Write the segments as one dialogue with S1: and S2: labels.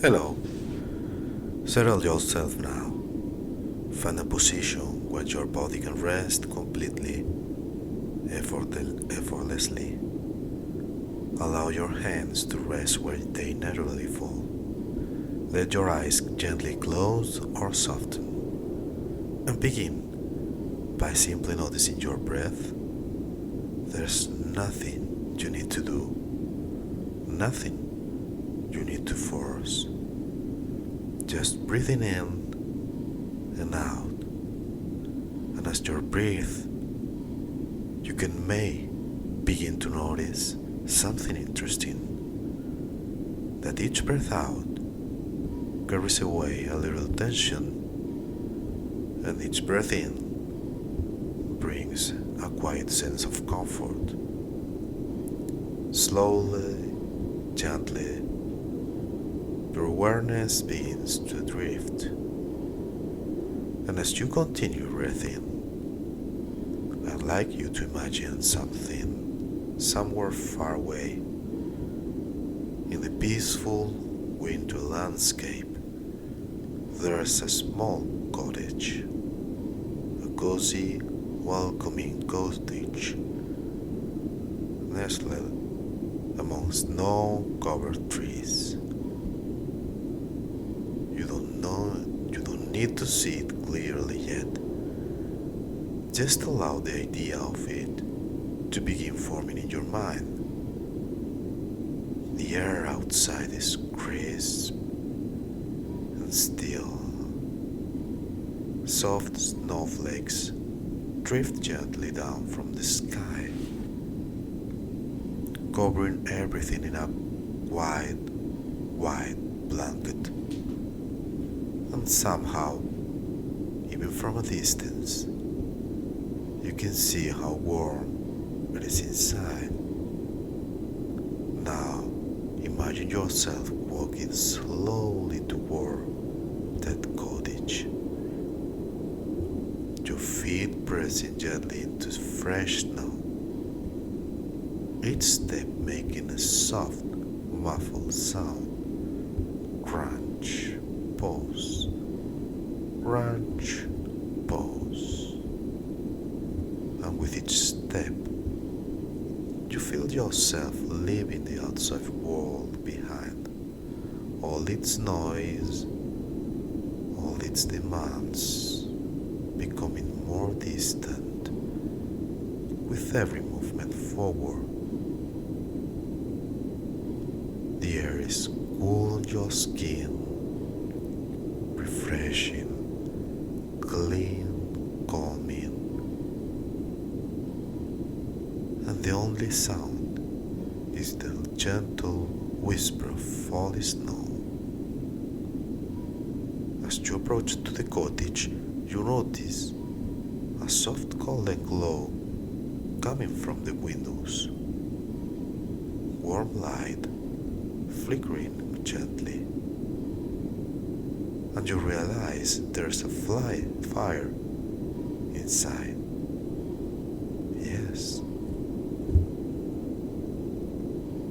S1: Hello, settle yourself now. Find a position where your body can rest completely, effortlessly. Allow your hands to rest where they naturally fall. Let your eyes gently close or soften. And begin by simply noticing your breath. There's nothing you need to do, nothing you need to force. Just breathing in and out. And as you breathe, you may begin to notice something interesting. That each breath out carries away a little tension, and each breath in brings a quiet sense of comfort. Slowly, gently, your awareness begins to drift, and as you continue breathing, I'd like you to imagine something somewhere far away. In the peaceful winter landscape, there's a small cottage, a cozy, welcoming cottage, nestled among snow-covered trees. You don't need to see it clearly yet. Just allow the idea of it to begin forming in your mind. The air outside is crisp and still. Soft snowflakes drift gently down from the sky, covering everything in a wide, white blanket. And somehow, even from a distance, you can see how warm it is inside. Now, imagine yourself walking slowly toward that cottage. Your feet pressing gently into fresh snow. Each step making a soft, muffled sound. Crunch, pause, crunch, pause. And with each step, you feel yourself leaving the outside world behind. All its noise, all its demands, becoming more distant with every movement forward. The air is cool on your skin, refreshing, clean, calming, and the only sound is the gentle whisper of falling snow. As you approach to the cottage, you notice a soft golden glow coming from the windows. Warm light flickering gently, and you realize there's a fire inside. Yes,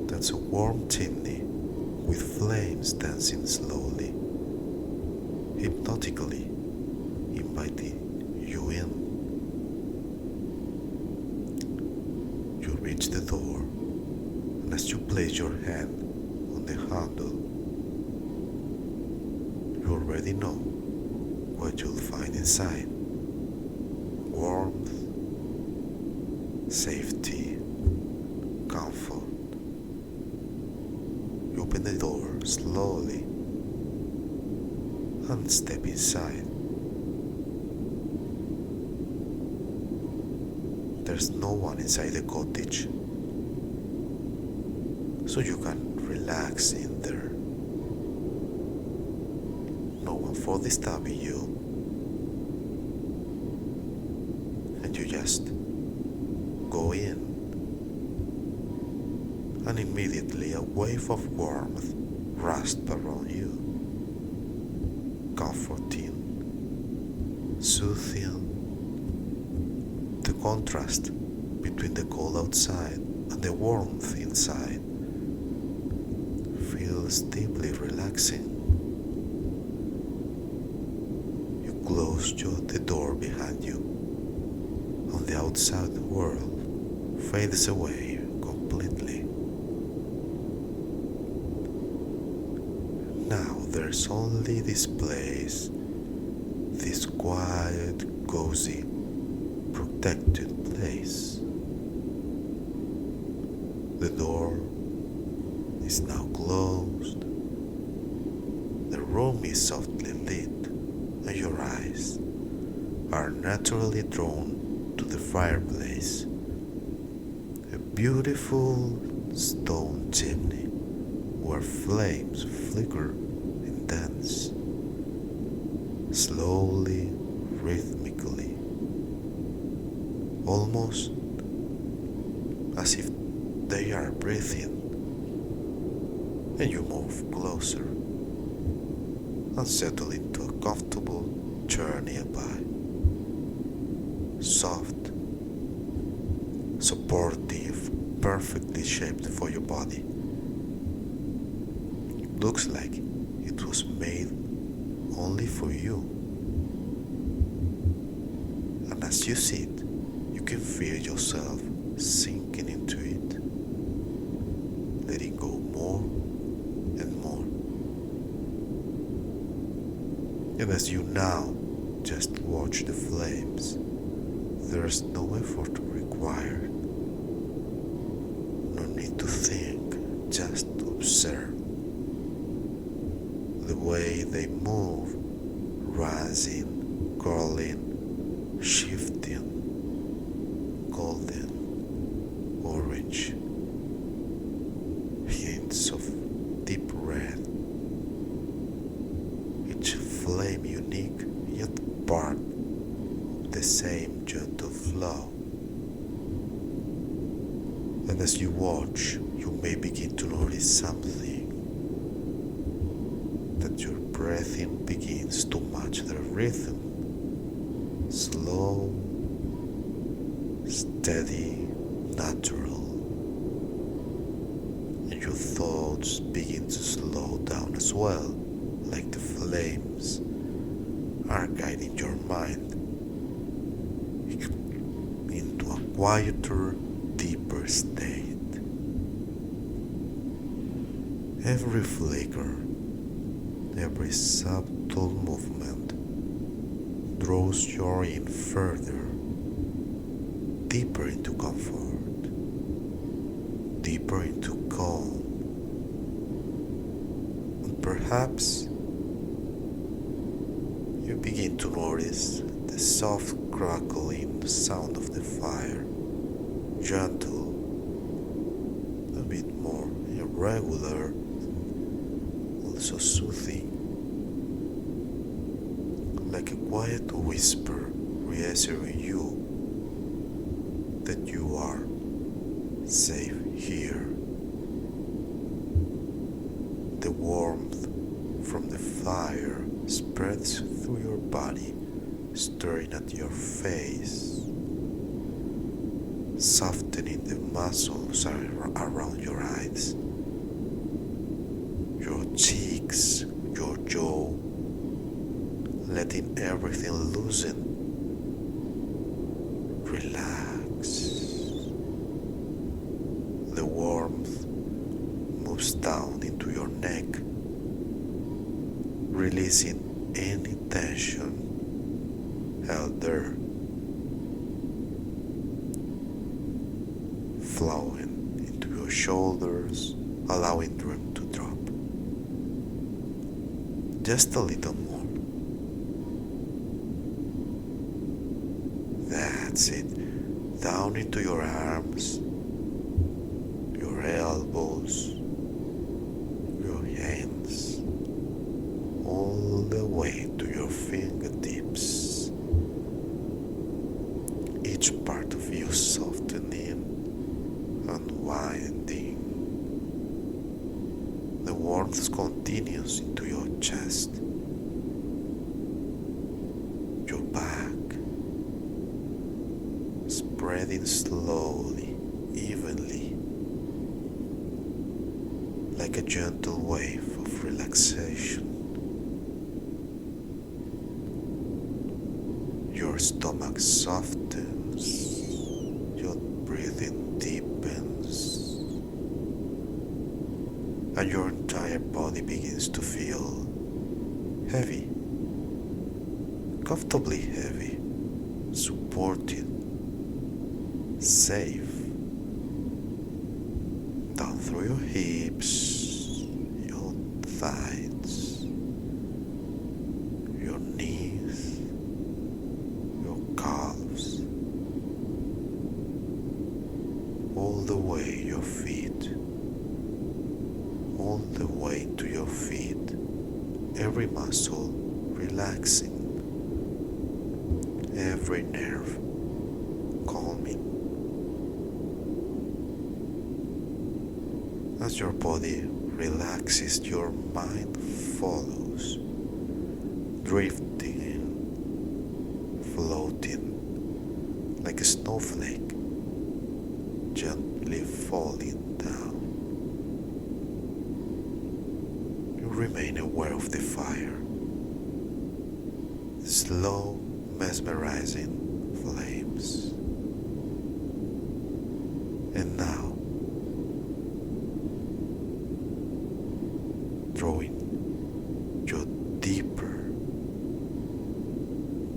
S1: that's a warm chimney with flames dancing slowly, hypnotically inviting you in. You reach the door, and as you place your hand on the handle, you already know what you'll find inside. Warmth, safety, comfort. You open the door slowly and step inside. There's no one inside the cottage, so you can relax in there. No one for disturbing you, and you just go in, and immediately a wave of warmth rushed around you, comforting, soothing. The contrast between the cold outside and the warmth inside feels deeply relaxing. close the door behind you, and the outside world fades away completely. Now there's only this place, this quiet, cozy, protected place. The door is now closed. The room is softly lit, and your eyes are naturally drawn to the fireplace, a beautiful stone chimney where flames flicker and dance, slowly, rhythmically, almost as if they are breathing, and you move closer and settle into a comfortable chair nearby. Soft, supportive, perfectly shaped for your body. It looks like it was made only for you. And as you sit, you can feel yourself sinking into it, letting go more and more. And as you now just watch the flames, there's no effort required, no need to think, just observe the way they move, rising, curling, shifting, golden, orange, hints of deep red, each flame unique yet part of the same gentle flow. And as you watch, you may begin to notice something, that your breathing begins to match the rhythm, slow, steady, natural, and your thoughts begin to slow down as well, like the flames are guiding your mind into a quieter, deeper state. Every flicker, every subtle movement draws you in further, deeper into comfort, deeper into calm, and perhaps you begin to notice the soft crackling sound of the fire, gentle, a bit more irregular, also soothing, like a quiet whisper reassuring you that you are safe here. The warmth from the fire spreads through your body, stirring at your face, softening the muscles around your eyes, your cheeks, your jaw, letting everything loosen, relax. The warmth moves down into your neck, releasing any tension held there, flowing into your shoulders, allowing them to drop. Just a little more. That's it. Down into your arms, your elbows, your hands, all the way to your fingertips. Each part of you softening, unwinding. The warmth continues into your chest, your back, spreading slowly, evenly, like a gentle wave of relaxation. stomach softens, your breathing deepens, and your entire body begins to feel heavy, comfortably heavy, supported, safe, down through your hips, your thighs, your knees, your calves, all the way your feet, all the way to your feet, every muscle relaxing, every nerve calming. As your body relaxes, your mind follows, drifting in, floating like a snowflake, gently falling down. You remain aware of the fire, the slow, mesmerizing flames. And now, drawing you deeper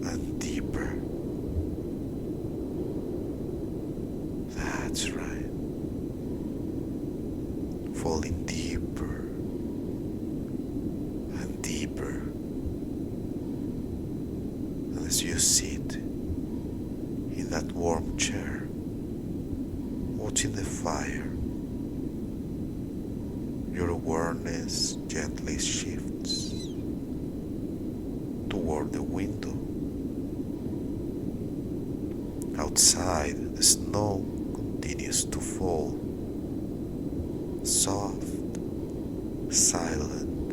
S1: and deeper. That's right. Falling deeper and deeper. And as you sit in that warm chair, watching the fire, your awareness gently shifts toward the window. Outside, the snow continues to fall, soft, silent,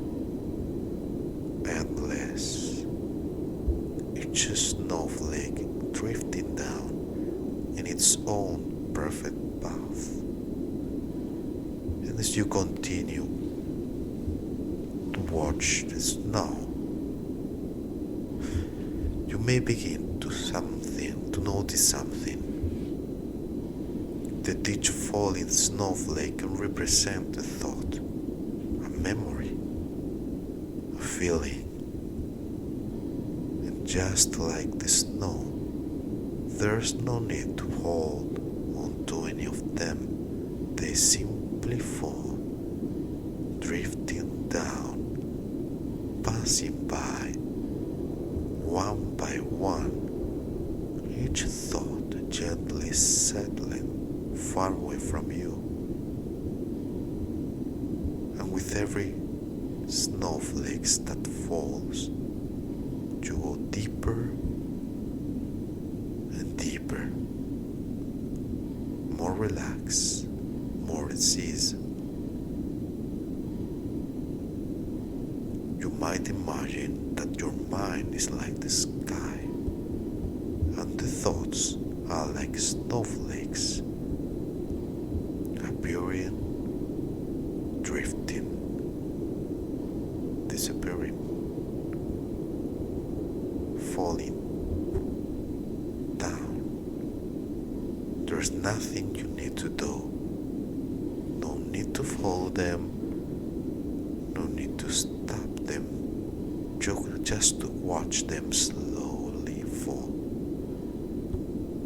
S1: endless. Each snowflake drifting down in its own perfect path. And as you continue to watch the snow, you may begin to notice something. That each falling snowflake can represent a thought, a memory, a feeling. And just like the snow, there's no need to hold on to any of them. They simply fall, drifting down, passing by, one by one, each thought gently settling far away from you. And with every snowflake that falls, you go deeper and deeper, more relaxed, more at ease. You might imagine that your mind is like the sky, and the thoughts are like snowflakes, appearing, drifting, disappearing, falling down. There's nothing you need to do. No need to follow them. No need to stop them. Just to watch them slowly fall.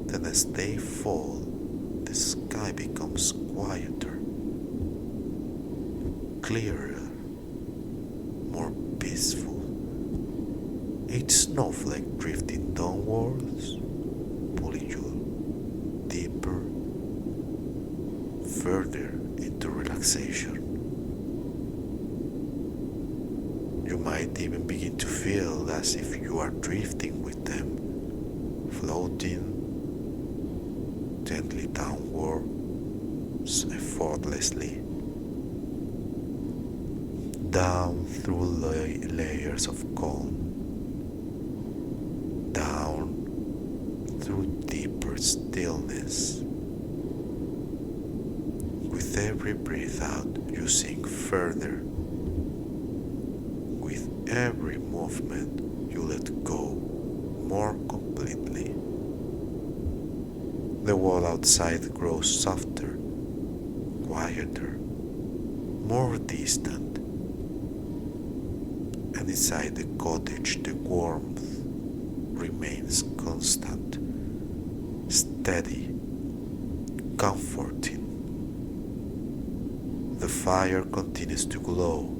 S1: Then as they fall, the sky becomes quieter, clearer, more peaceful. Each snowflake drifting downwards, pulling you deeper, further into relaxation. You might even begin to feel as if you are drifting with them, floating gently downwards, effortlessly, down through layers of calm, down through deeper stillness. With every breath out, you sink further. With every movement, you let go more completely. The wall outside grows softer, quieter, more distant, and inside the cottage the warmth remains constant, steady, comforting. The fire continues to glow,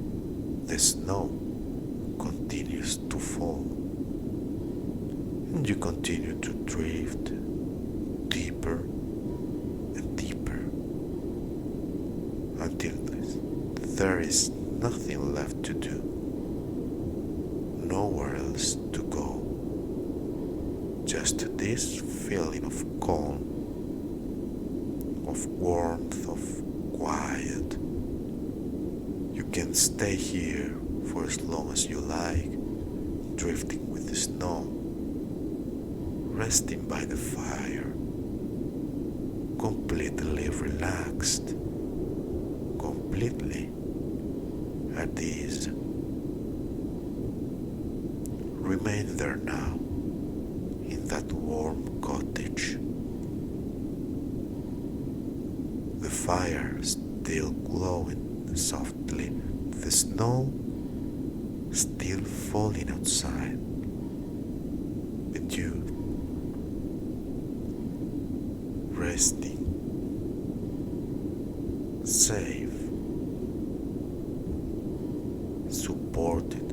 S1: the snow continues to fall, and you continue to drift deeper and deeper until there is nothing left to do, nowhere else to go, just this feeling of calm, of warmth, of quiet. You can stay here for as long as you like, drifting with the snow, resting by the fire, completely relaxed, completely at ease. Remain there now, in that warm cottage. The fire still glowing softly, the snow still falling outside, and you resting, safe, supported.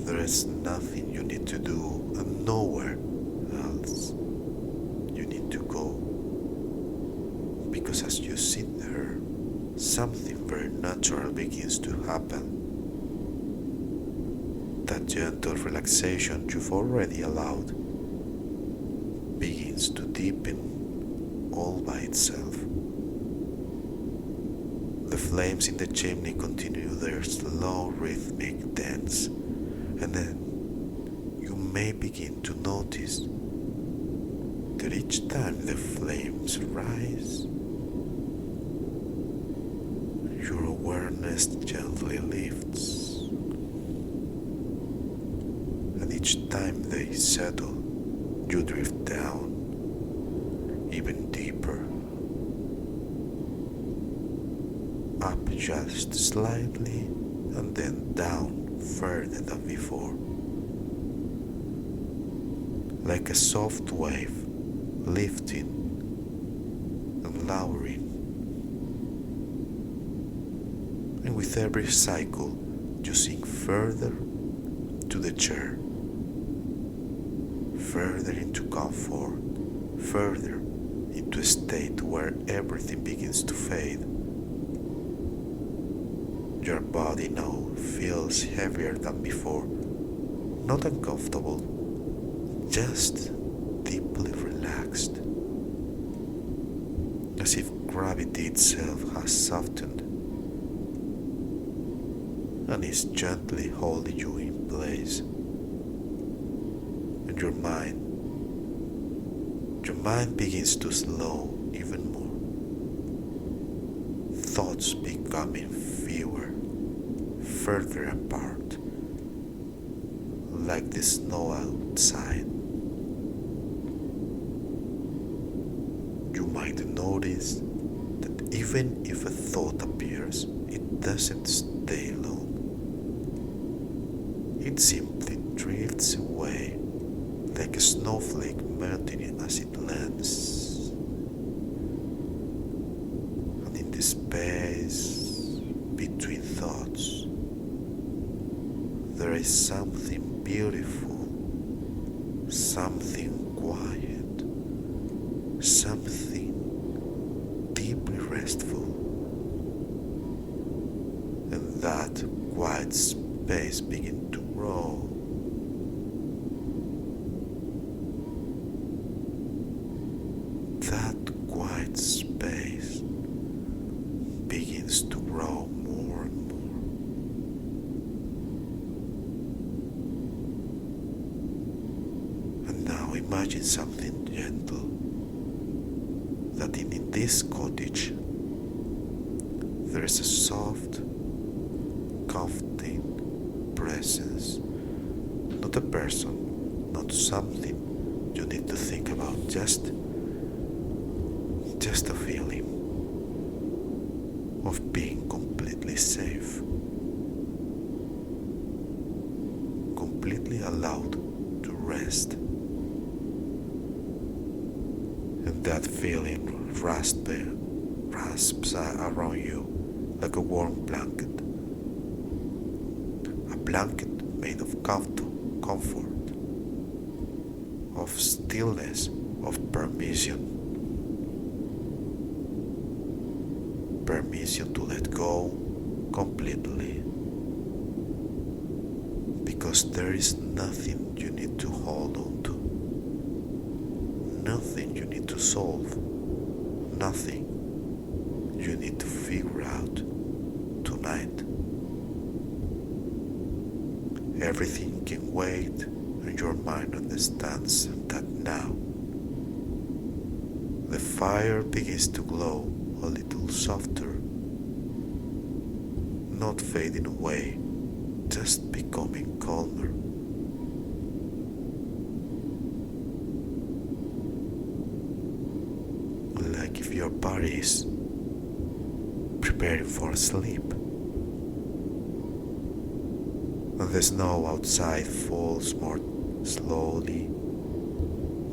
S1: There is nothing you need to do and nowhere else you need to go, because as you sit there, something very natural begins to happen. That gentle relaxation you've already allowed begins to deepen all by itself. The flames in the chimney continue their slow rhythmic dance, and then you may begin to notice that each time the flames rise, your awareness gently lifts, and each time they settle, you drift down even deeper, up just slightly, and then down further than before, like a soft wave lifting and lowering. And with every cycle, you sink further to the chair, further into comfort, further into a state where everything begins to fade. Your body now feels heavier than before, not uncomfortable, just deeply relaxed, as if gravity itself has softened and is gently holding you in place. And your mind begins to slow even more, thoughts becoming fewer, further apart, like the snow outside. You might notice that even if a thought appears, it doesn't stay long. It simply drifts away like a snowflake melting as it lands. And in the space between thoughts, there is something beautiful, something quiet, something deeply restful. And that quiet space begins to grow. That quiet space begins to grow more and more. And now imagine something gentle, that in this cottage there is a soft, comforting presence, not a person, not something you need to think about, just a feeling of being completely safe, completely allowed to rest. And that feeling rasps around you like a warm blanket, a blanket made of comfort, of stillness, of permission to let go completely, because there is nothing you need to hold on to, nothing you need to solve, nothing you need to figure out tonight. Everything can wait, and your mind understands that now. The fire begins to glow a little softer, not fading away, just becoming calmer. Like if your body is preparing for sleep, and the snow outside falls more slowly,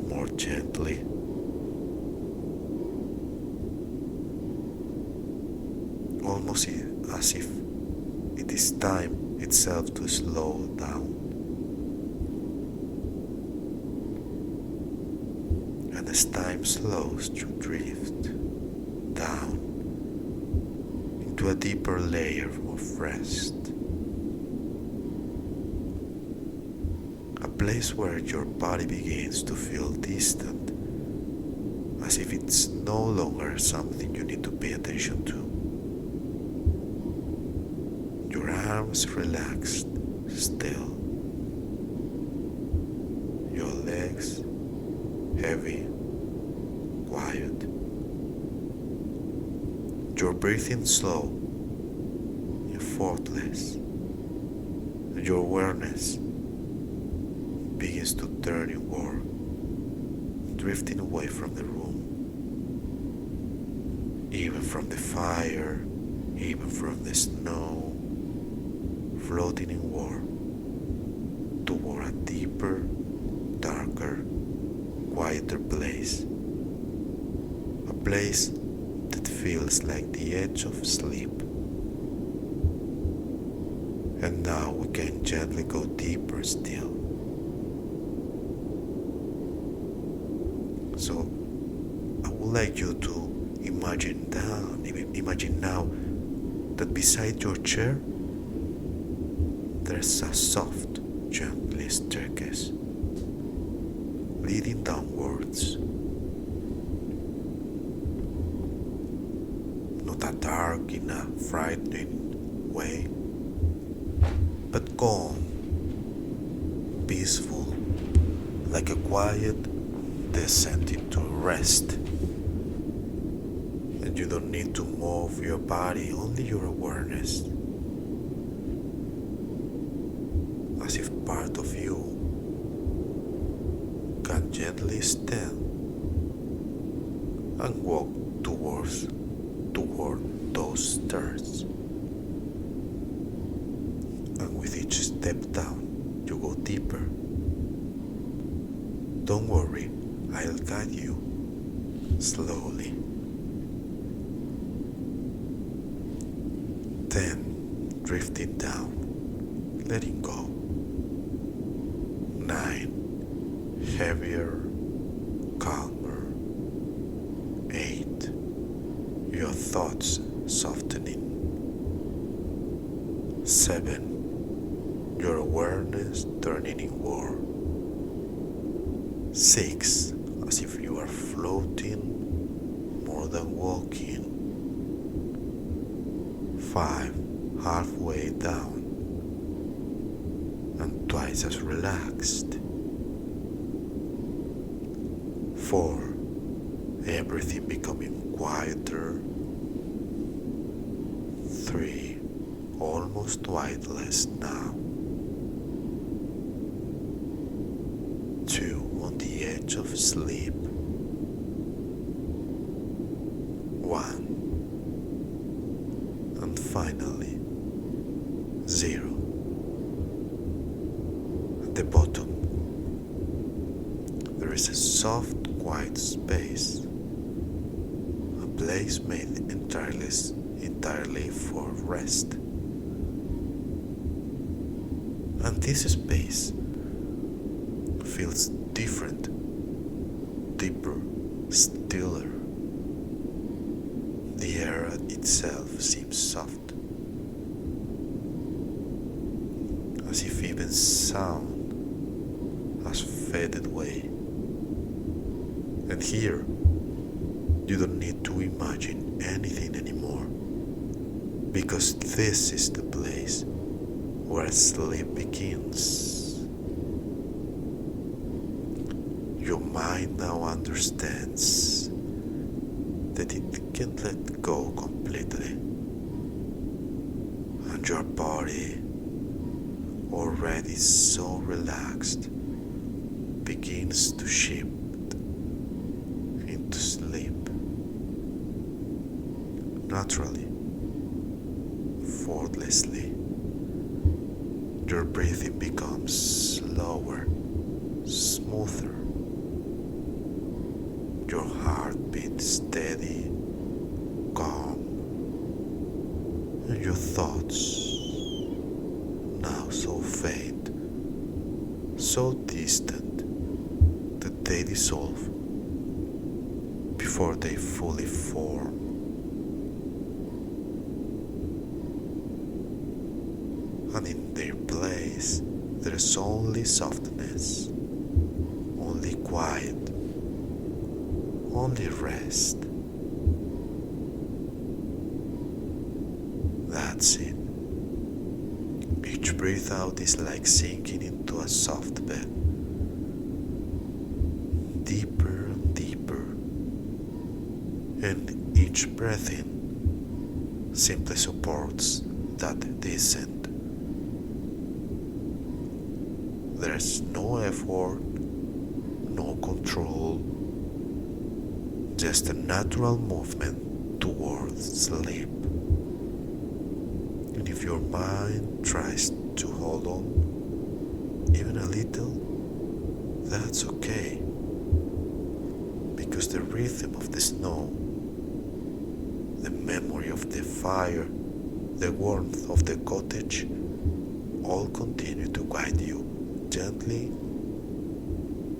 S1: more gently. Almost as if it is time itself to slow down. And as time slows, you drift down into a deeper layer of rest. A place where your body begins to feel distant, as if it's no longer something you need to pay attention to. Your arms relaxed, still. Your legs heavy, quiet. Your breathing slow, effortless. And your awareness begins to turn inward, drifting away from the room, even from the fire, even from the snow, floating inward toward a deeper, darker, quieter place. A place that feels like the edge of sleep. And now we can gently go deeper still. So I would like you to imagine now that beside your chair there's a soft, gentle staircase leading downwards. Not a dark in a frightening way, but calm, peaceful, like a quiet descent into rest. And you don't need to move your body, only your awareness. As if part of you can gently stand and walk toward those stairs. And with each step down, you go deeper. Don't worry, I'll guide you slowly. Then, drifting down, letting go. 9, heavier, calmer. 8, your thoughts softening. 7, your awareness turning inward. 6, as if you are floating more than walking. 5, halfway down and twice as relaxed. 4, everything becoming quieter. 3, almost weightless now. sleep. 1. And finally 0. At the bottom there is a soft, quiet space, a place made entirely for rest. And this space feels different, deeper, stiller. The air itself seems soft, as if even sound has faded away. And here, you don't need to imagine anything anymore, because this is the place where sleep begins. Your mind now understands that it can let go completely, and your body, already so relaxed, begins to shift into sleep naturally, effortlessly. Your breathing becomes slower, smoother. Your heart beats steady, calm, and your thoughts, now so faint, so distant, that they dissolve before they fully form. And in their place, there is only softness, only quiet, only rest. That's it. Each breath out is like sinking into a soft bed, deeper and deeper, and each breath in simply supports that descent. There's no effort, no control, just a natural movement towards sleep. And if your mind tries to hold on even a little, that's okay, because the rhythm of the snow, the memory of the fire, the warmth of the cottage, all continue to guide you gently,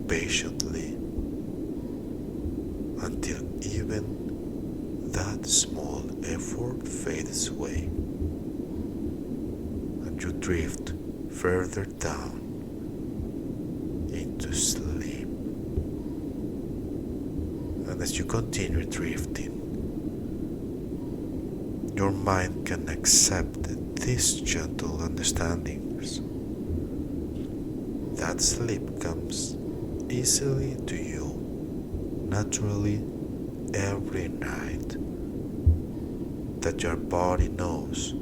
S1: patiently, until even that small effort fades away and you drift further down into sleep. And as you continue drifting, your mind can accept these gentle understandings that sleep comes easily to you, naturally, every night, that your body knows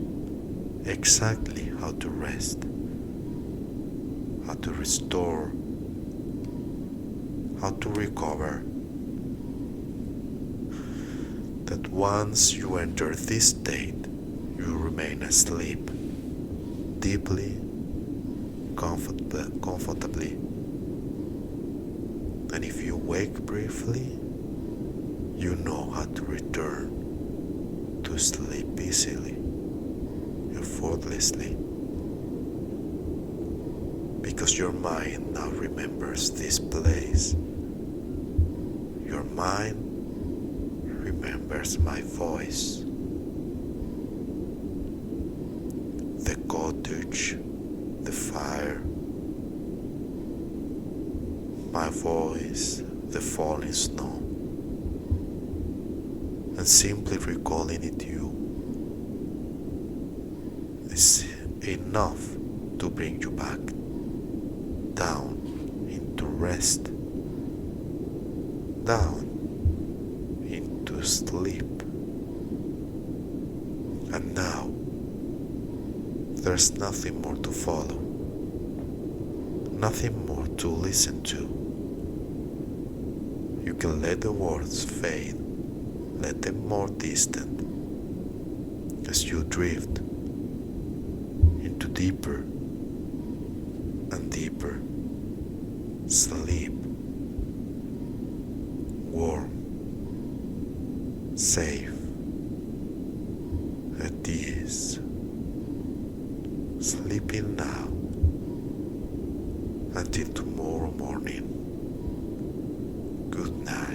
S1: exactly how to rest, how to restore, how to recover. That once you enter this state, you remain asleep, deeply, comfortably. And if you wake briefly, you know how to return to sleep easily, effortlessly, because your mind now remembers this place. Your mind remembers my voice, the cottage, the fire, my voice, the falling snow, and simply recalling it to you is enough to bring you back down into rest, down into sleep. And now there's nothing more to follow, nothing more to listen to. can let the words fade, let them more distant, as you drift into deeper and deeper sleep, warm, safe, at ease, sleeping now until tomorrow morning. Good night.